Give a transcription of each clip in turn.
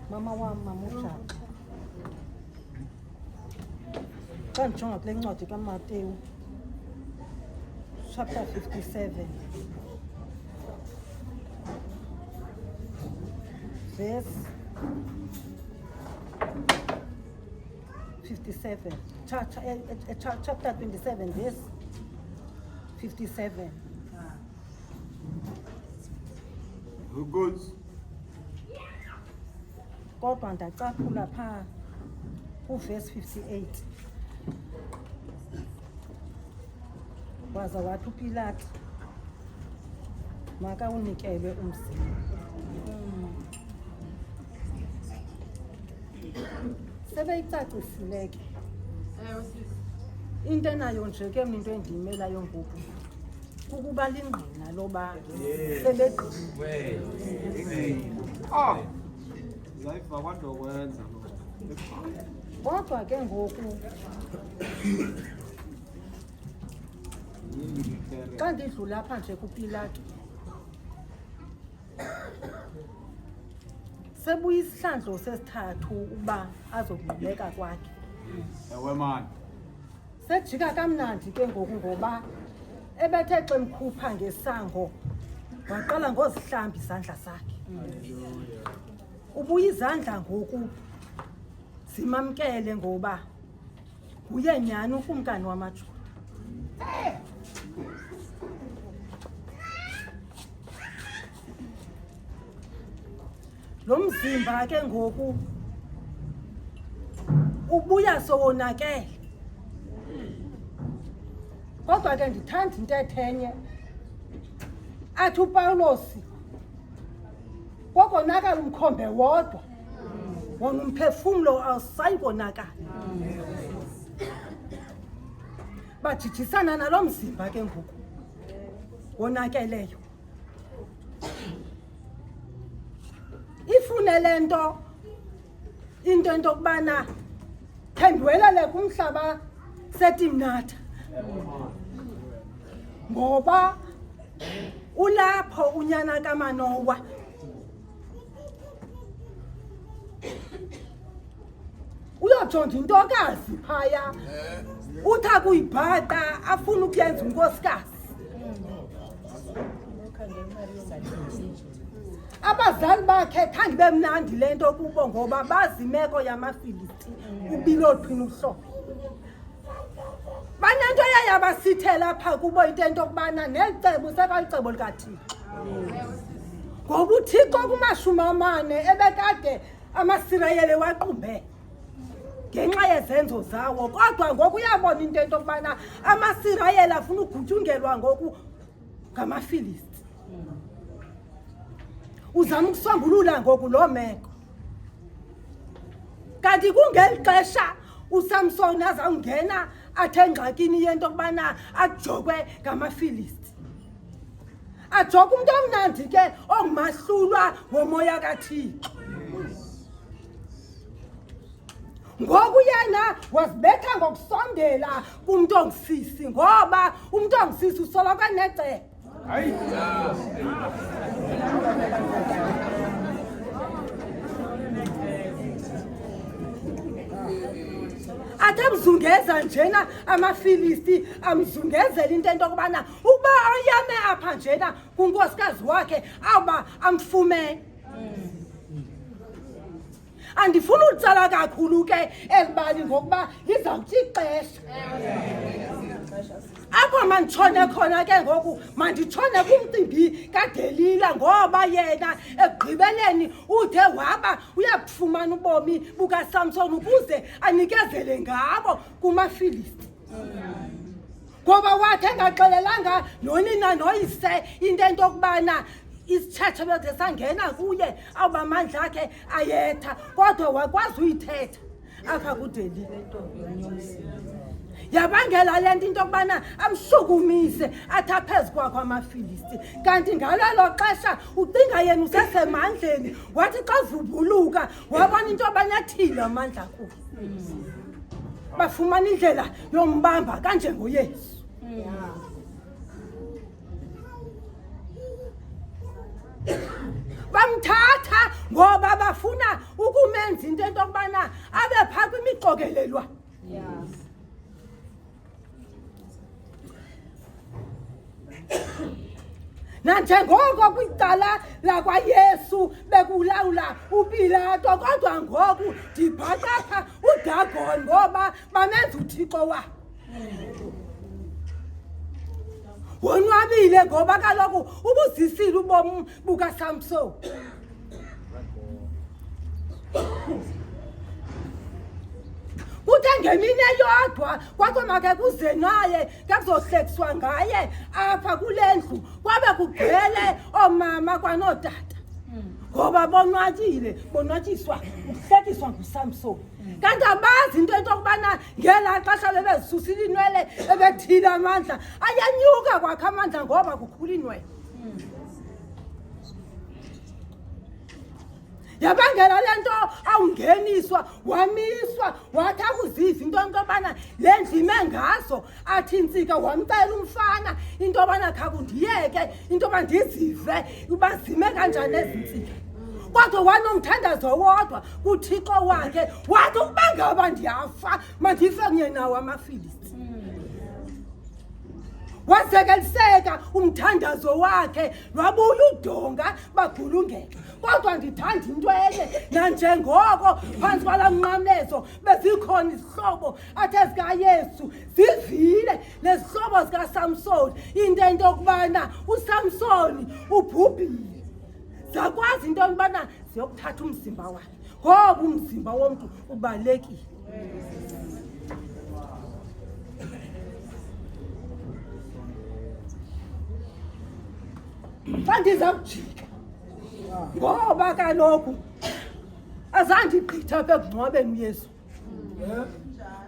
Mama wami mama uJaxa. Xa ndijonga kule ncwadi kaMateyu chapter 57 verse 57 chapter 27 verse 57 Who goes? kodwa ndacaphula phaa kuverse 58 waza wathi uPilato makawunikelwe umzimba. Sebeyicacisile ke into enayo nje ke mna into endiyimelayo ngoku ukuba lingqina loba sebegqibile. Zayiva kwanto kwenza Kodwa ke ngoku xa ndidlula apha nje kuPilato sebuya isihlandlo sesithathu uba azokungqubeka kwakhe. ewe man. Sejika kamnandi ke ngoku ngoba ebethe xa emkhupha ngesango waqala ngozihlamba izandla zakhe. Ubuya izandla ngoku zimamkele ngoba nguye nyani ukumkani wamaJuda. Lo mzimba ke ngoku ubuya sowonakele. Kodwa ke ndithanda intetho enye athi uPawulos kokonakala umkhombe wodwa wona umphefumlo awusayi konakala. Bajijisana nalo mzimba ke ngoku wonakeleyo. Ifune lento into yokubana khendwelele kumhlaba setimnatha ngoba ulapho unyana kaManowa uyojonga intokazi phaya utha kuyibhata afuna ukuyenza unkosikazi. Abazali bakhe khange bemnandi lento kubo ngoba bazi imeko yamaFilisti ubilophini uhlobo. Banento yayabasithela apha kubo into yokubana necebo sekalicebo likaThixo. Ngoba uThixo kuma-40 ebekade amaSirayeli waqumbe ngenxa yezenzo zawo, kodwa ngoku uyabona into yokubana amaSirayeli afuna ugutyungelwa ngoku ngamaFilisti. Uzama ukusombulula ngoku loo meko. Kanti kungeli xesha uSamson azawungena athe engxakini yento yokubana ajokwe ngamaFilisti. Ajoke umntu omnandi ke ongumahlulwa ngomoya kaThixo. Ngoku yena wazibetha ngokusondela kumntu ongusisi ngoba umntu ongusisi usoloko enecebo. Athi amzungeza njena amaFilisti amzungezela into yokubana uba ayame apha njena kunkosikazi wakhe awuba amfumene. Andifuna utsala kakhulu ke elibali ngokuba lizawuthi ixesha apho manditshone khona ke ngoku manditshone kumcimbi kaDelila ngoba yena ekugqibeleni uthe waba uyakufumana ubomi bukaSamson ukuze anikezele ngabo kumaFilisti. Ngoba wathi engaxelelanga nonina noyise into yokubana isitshatsha bese sangena kuye awuba amandla akhe ayetha, kodwa wakwazi uyithetha apha kuDelila. Yabangela lento into yokubana amshukumise athi aphezu kwakho amaFilisti. Kanti ngalelo xesha ucinga yena usesemandleni, wathi xa vubuluka wabona into abanyathile amandla kuyo. Bafumana indlela yombamba kanjengoYesu. Bamthatha ngoba bafuna umenza into entokubana abe phaa kwimiqokelelwa. Nanjengoko kwicala lakwaYesu bekulawula uPilato kodwa ngoku ndibhaqa pha uDagon ngoba bamenza uThixo wa. Wonwabile ngoba kaloku ubuzisile ubomi bukaSamson. Uthe ngemini eyodwa kwakomake kuze naye kakuzohlekiswa ngaye apha kule ndlu kwabe kugcwele oomama kwanootata ngoba bonwatyiswa ukuhlekiswa nguSamson. Kanti abazi into entokubana ngelaa xesha bebezisusile iinwele ebethile amandla ayanyuka kwakhe amandla ngoba kukhula iinwele. Yabangela le nto awungeniswa wamiswa wathi akuziva into yokubana le ndlu ime ngazo athi intsika wamcela umfana into yobana khakundiyeke into yoba ndizive uba zime kanjani ezi ntsika. Kodwa wanomthandazo wodwa kuThixo wakhe wathi ukuba ngaba ndiyafa mandife kunye nawo amaFilisti. Wazekeliseka umthandazo wakhe lwabuya udonga bagulungeka. Kodwa ndithanda into enye nanjengoko phantsi kwala mnqamlezo bezikhona izihlobo athe zikaYesu zivile nezihlobo zikaSamson into yokubana uSamson ubhubhile. Zakwazi into yokubana ziyokuthatha umzimba wakhe ngoba umzimba womntu ubalulekile. Ndizawujika ngoba kaloku azandigqitha apha ekungcwabeni uYesu.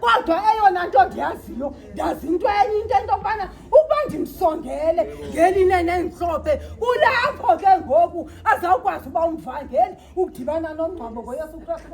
Kodwa eyona nto ndiyaziyo ndazi into enye into yokubana ukuba ndimsongele ngelinene endimhlophe kulapho ke ngoku azawukwazi uba umvangeli ukudibana nomngcwabo ngoYesu Kristu.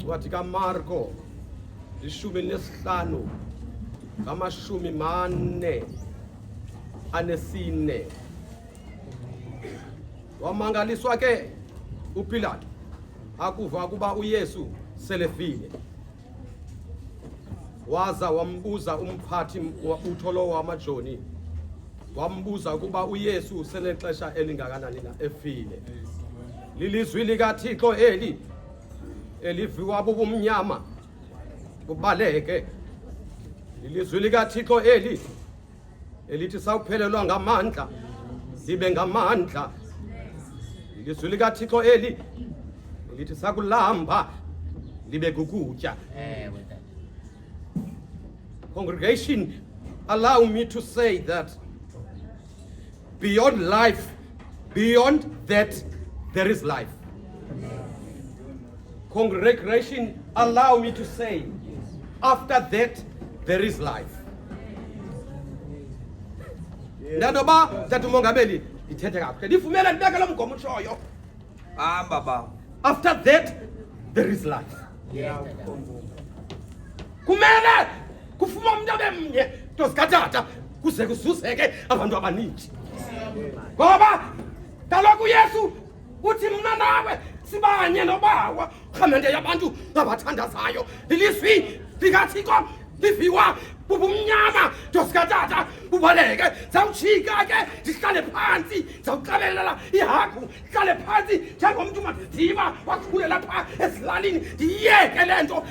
Wathi kaMarko 15 4:4 wamangaliswa ke uPilato akuva kuba uYesu selefile. Waza wambuza umphathi utholo wamajoni wambuza kuba uYesu senexesha elingakanani na efile. Lilizwi likaThixo eli eliviwa bubumnyama kubaleke. Ilizwi likaThixo eli elithi sawuphelelwa ngamandla libe ngamandla. Ilizwi likaThixo eli elithi sakulamba libe kukutya. Congregation, allow me to say that beyond life, beyond that, there is life. Congregation, allow me to say, after that, there is life. Nadoba tatumongameli ithethe kahle. Lifumela libeke lo mgomo utshoyo. Baba. After that, there is life. Kumele kufuma umuntu abemnye tosikathatha kuze kuzuzeke abantu abaningi. Ngoba kaloku uYesu uthi mna nawe sibanye nobawa rhamente yabantu abathandazayo. Ilizwi likaThixo liviwa bubumnyama tosikathatha ubaleke. Zawujika ke ndihlale phansi zawuqabelela ihagu ndihlale phansi njengomntu madiva wakhulela phaa ezilalini ndiyeke le nto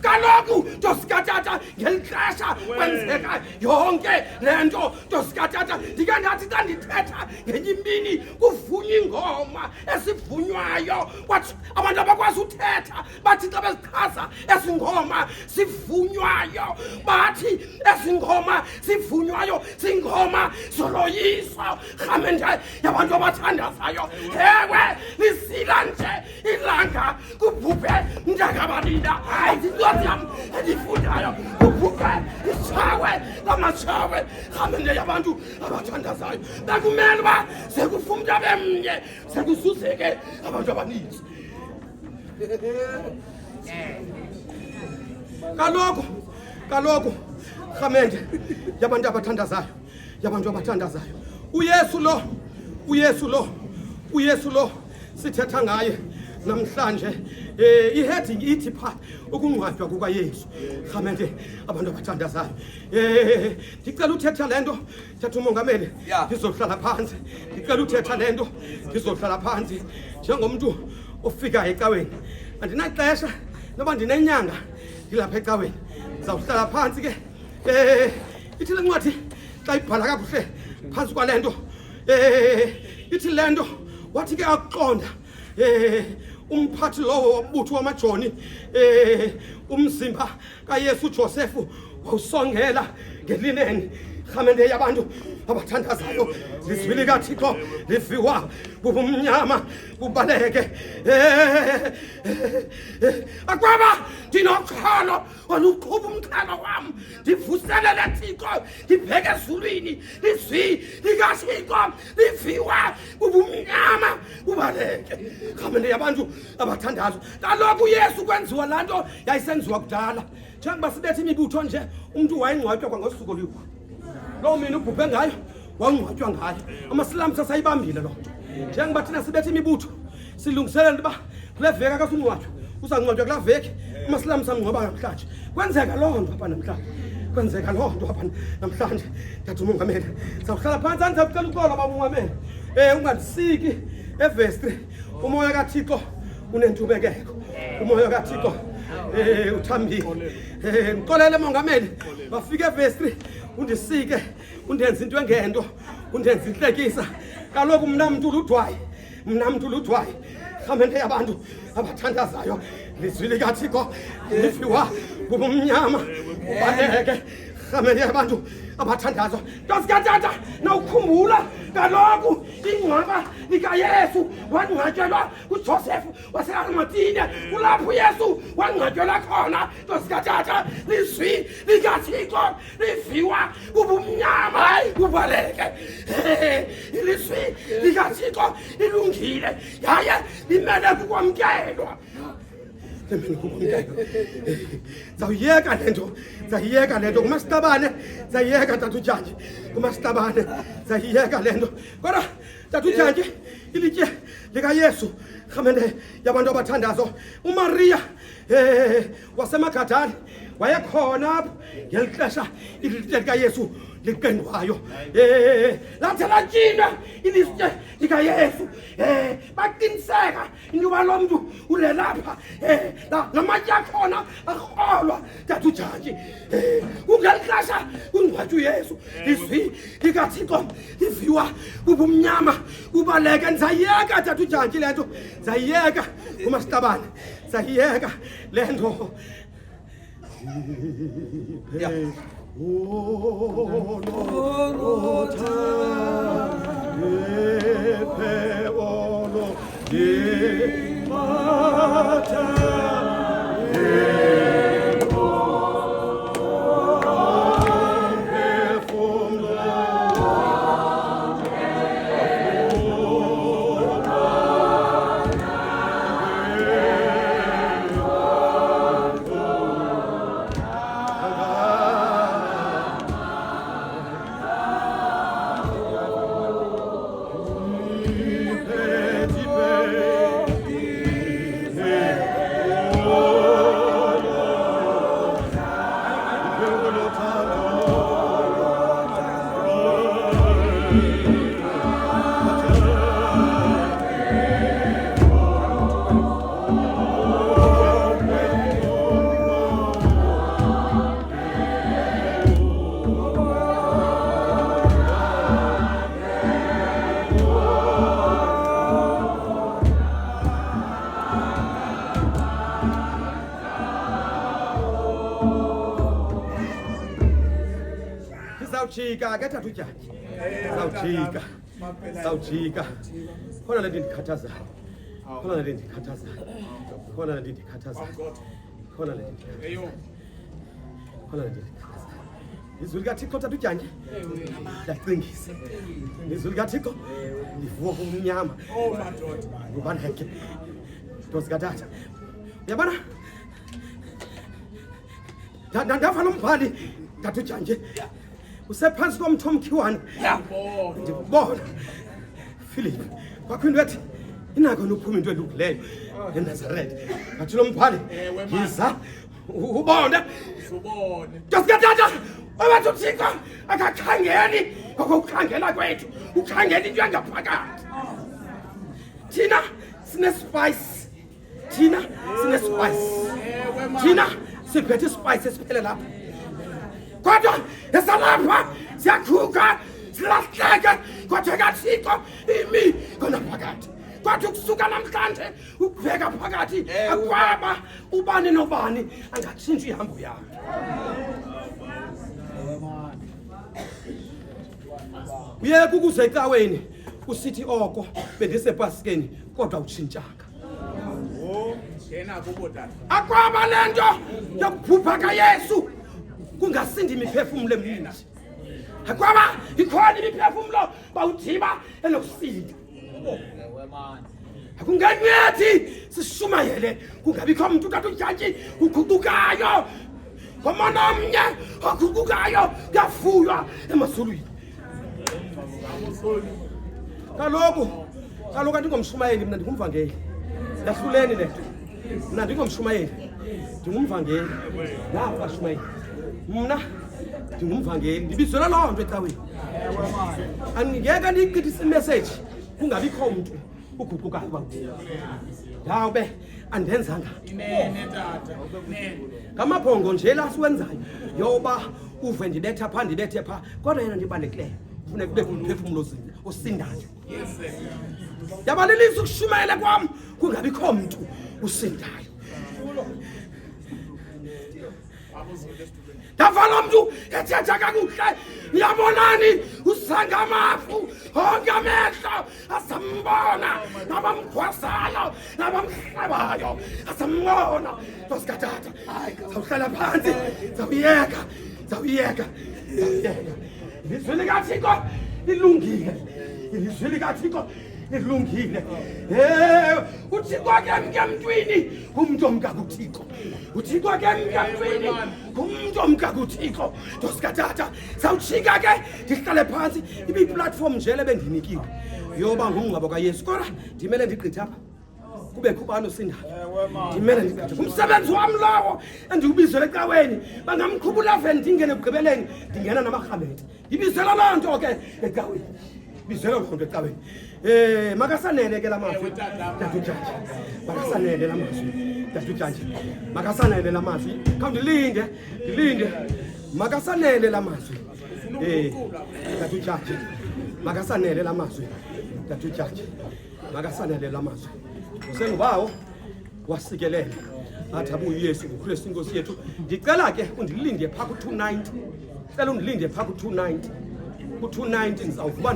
kaloku tosikathatha ngeli xesha kwenzeka yonke le nto tosikathatha. Ndike ndathi xa ndithetha ngenye imini kuvunywa ingoma esivunywayo wathi abantu abakwazi uthetha bathi xa bezichaza ezi ngoma sivunywayo bathi ezi ngoma sivunywayo zingoma zoloyiso rhamente yabantu abathandazayo. Ewe lisila nje ilanga kubhubhe ndakabalila hayi zincwadi yam endifundayo kubhubhe ishawe lamashawe rhamente yabantu abathandazayo. Bekumele uba sekufumntu abemnye sekuzuzeke abantu abaninzi. Kaloku Khamente yabantu abathandazayo uYesu lo sithetha ngaye namhlanje iheading ithi pha ukungcwatywa kukaYesu. Khamente abantu abathandazayo ndicela uthetha lento thatha umongameli ndizohlala phansi ndicela uthetha lento ndizohlala phansi njengomuntu ofika ecaweni andinaxesha noba ndinenyanga ndilapha ecaweni ndizawuhlala phansi ke ithi le ncwadi xa ibhala kakuhle phansi kwalento ithi lento wathi ke aqonda umphathi lowo wobutho wamajoni umzimba kaYesu Josefu wawusongela ngelineni. Khamente yabantu abathandazayo lizwi likaThixo liviwa bubumnyama bubaleke akwaba ndinokholo oluqhuba umxhelo wam ndivuselele Thixo ndibheke ezulwini lizwi likaThixo liviwa bubumnyama bubaleke. Khamente yabantu abathandazo kaloku uYesu kwenziwa laa nto yayisenziwa kudala njengoba sibethe imibutho nje umntu wayengcwatywa kwangosuku olukhulu lo mina ubhubhe ngayo wangcwatywa ngayo amasilamu sasayibambile lo njengoba thina sibethe imibutho silungiselela uba kule veki akasungcwatywa uzangcwatywa kula veki amasilamu samngcwaba namhlanje kwenzeka loo nto apha namhlanje ndathi umongameli sawuhlala phantsi andizawucela uxolo bamongameli ungandisiki evestri umoya kaThixo unentubekeko umoya kaThixo uthambile ngixolele mongameli bafike evestri undisike undenza into engento undenza inhlekisa kaloku mna mntu ludwayi Khamente yabantu abathandazayo lizwi likaThixo liviwa bubumnyama bubaleke. Khamente yabantu abathandazo ntosikatata nawukhumbula kaloku ingcwaba likaYesu wangcwatyelwa kuJosefu waseArimathea kulapho uYesu wangcwatyelwa khona. Ntosikatata lizwi likaThixo liviwa bubumnyama bubaleke. Ilizwi likaThixo ilungile yaye limele kukwamkelwa. Zawuyeka lento kumastabane zayiyeka tatujanje kumastabane zayiyeka lento kodwa tatujanje ilitye likaYesu. Khamente yabantu abathandazo uMaria wasemagadani wayekhona apho ngelixesha ilitye likaYesu liqendwayo lathi latyinwa ilitye likaYesu baqiniseka intoba lo mntu ulelapha namatye akhona arholwa tatujanje kungelixesha kungcwatywa uYesu. Lizwi likaThixo liviwa bubumnyama bubaleke. Ndizayiyeka tatujanje le nto ndizayiyeka kumastabane ndizayiyeka le nto. Zawujika ke tatujanje zawujika khona lento ndikhathazayo izwi likaThixo tatujanje lacingisa izwi likaThixo livuwa bumnyama bubaleke. Ntosikatata uyabona Ndava lombhali ndatujanje. Usephansi komthomkhiwana. Ndibona. Philip, kwakhona wathi inako nophuma into elugileyo eNazaretha. Wathi lo mbhali yiza ubona. Ubone. Jasikatata abathi uThixo akakhangeli ngokukhangela kwethu. Ukhangela into yangaphakathi. Thina sine spice. Thina siphethe spice esiphele lapha. Kodwa esalapha siyakhuka silahleke kodwa kaThixo imi khona phakathi. Kodwa ukusuka namhlanje ukubheka phakathi akwaba ubani nobani angatshintshi ihambo yami. Uyeke ukuze ecaweni usithi oko bendisebhasikeni kodwa utshintshaka. Yena kubo tata. Akwaba lento yokuphupha kaYesu kungasindi imiphefumulo emininzi. Akwaba ikhona imiphefumulo bawuthiba enokusinda. Akungenyethi sishumayele kungabikho umuntu katujantshi uguqukayo. Komona omnye oguqukayo kuyafuywa emasulwini. Kaloku andingomshumayeli mina ndingumvangeli. Yahluleni lento. Mina ndingomshumayeli. Ndingumvangeli. Nafa shumayeli. Mna ndingumvangeli. Ndibizela loo nto ecaweni. Angiyeka ndiyiqithise imessage kungabikho umuntu uguqukayo bawuthi. Yawube andenzanga. Inene tata. Nene. Ngamabhongo nje la siwenzayo yoba uve ndibetha pha ndibethe pha kodwa yena ndibanekileyo. Ufune kube kumphefumulo osindayo. Yes. Yabalilisa ukushumayela kwami kungabikho umuntu usindayo. Davala umuntu ethetha kakuhle niyabonani usangamafu onke amehlo asambona nabamkhwasayo nabamhlabayo asambona tosikatata zawuhlala phansi zawuyeka ilizwi likaThixo ilungile ilizwi likaThixo ilungile uThixo ke emntwini umuntu omkakuThixo uThixo ke emntwini umuntu omkakuThixo tosikatata sawujika ke ndihlale phansi ibe platform nje lebendinikiwe yoba ngumngcwabo kaYesu kodwa ndimele ndigqitha apha kube kubani osindayo ndimele ndigqitha umsebenzi wami lawo endiubizele ecaweni bangamkhubula veni ndingene ekugqibeleni ndingena namarhamete ndibizela loo nto ke ecaweni bizela loo nto ecaweni makasanele ke lamazwi datujanje makasanele lamazwi datujanje makasanele lamazwi khawundilinde makasanele lamazwi datujanje makasanele lamazwi datujanje makasanele lamazwi usengubawo wasikelela athi abuye uYesu uKristu inkosi yethu ndicela ke undilinde pha ku290 cela undilinde pha ku290 ku290 ndizawuvuba